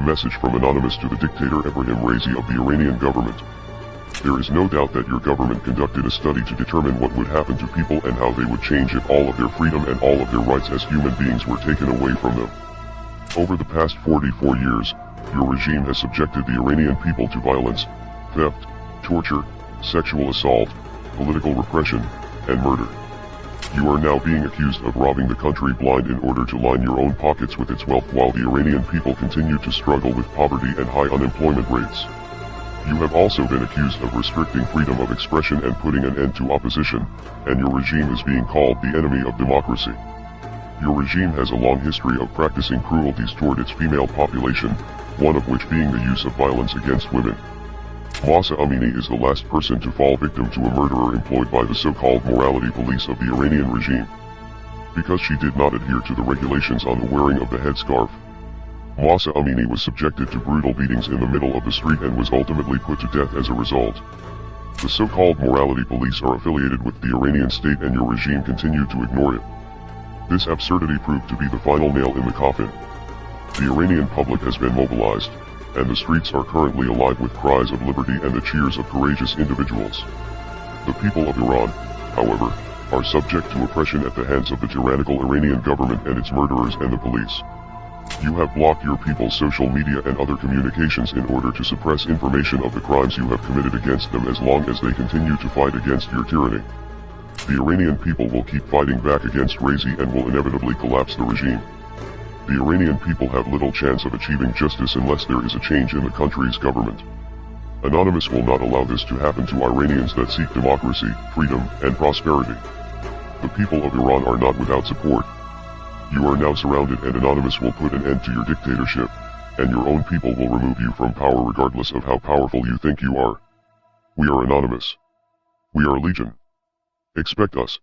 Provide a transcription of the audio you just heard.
message from Anonymous to the dictator Ebrahim Raisi of the Iranian government. There is no doubt that your government conducted a study to determine what would happen to people and how they would change if all of their freedom and all of their rights as human beings were taken away from them. Over the past 44 years, your regime has subjected the Iranian people to violence, theft, torture, sexual assault, political repression, and murder. You are now being accused of robbing the country blind in order to line your own pockets with its wealth while the Iranian people continue to struggle with poverty and high unemployment rates. You have also been accused of restricting freedom of expression and putting an end to opposition, and your regime is being called the enemy of democracy. Your regime has a long history of practicing cruelties toward its female population, one of which being the use of violence against women. Mahsa Amini is the last person to fall victim to a murderer employed by the so-called morality police of the Iranian regime. Because she did not adhere to the regulations on the wearing of the headscarf, Mahsa Amini was subjected to brutal beatings in the middle of the street and was ultimately put to death as a result. The so-called morality police are affiliated with the Iranian state and your regime continued to ignore it. This absurdity proved to be the final nail in the coffin. The Iranian public has been mobilized, and the streets are currently alive with cries of liberty and the cheers of courageous individuals. The people of Iran, however, are subject to oppression at the hands of the tyrannical Iranian government and its murderers and the police. You have blocked your people's social media and other communications in order to suppress information of the crimes you have committed against them as long as they continue to fight against your tyranny. The Iranian people will keep fighting back against Raisi and will inevitably collapse the regime. The Iranian people have little chance of achieving justice unless there is a change in the country's government. Anonymous will not allow this to happen to Iranians that seek democracy, freedom, and prosperity. The people of Iran are not without support. You are now surrounded and Anonymous will put an end to your dictatorship, and your own people will remove you from power regardless of how powerful you think you are. We are Anonymous. We are Legion. Expect us.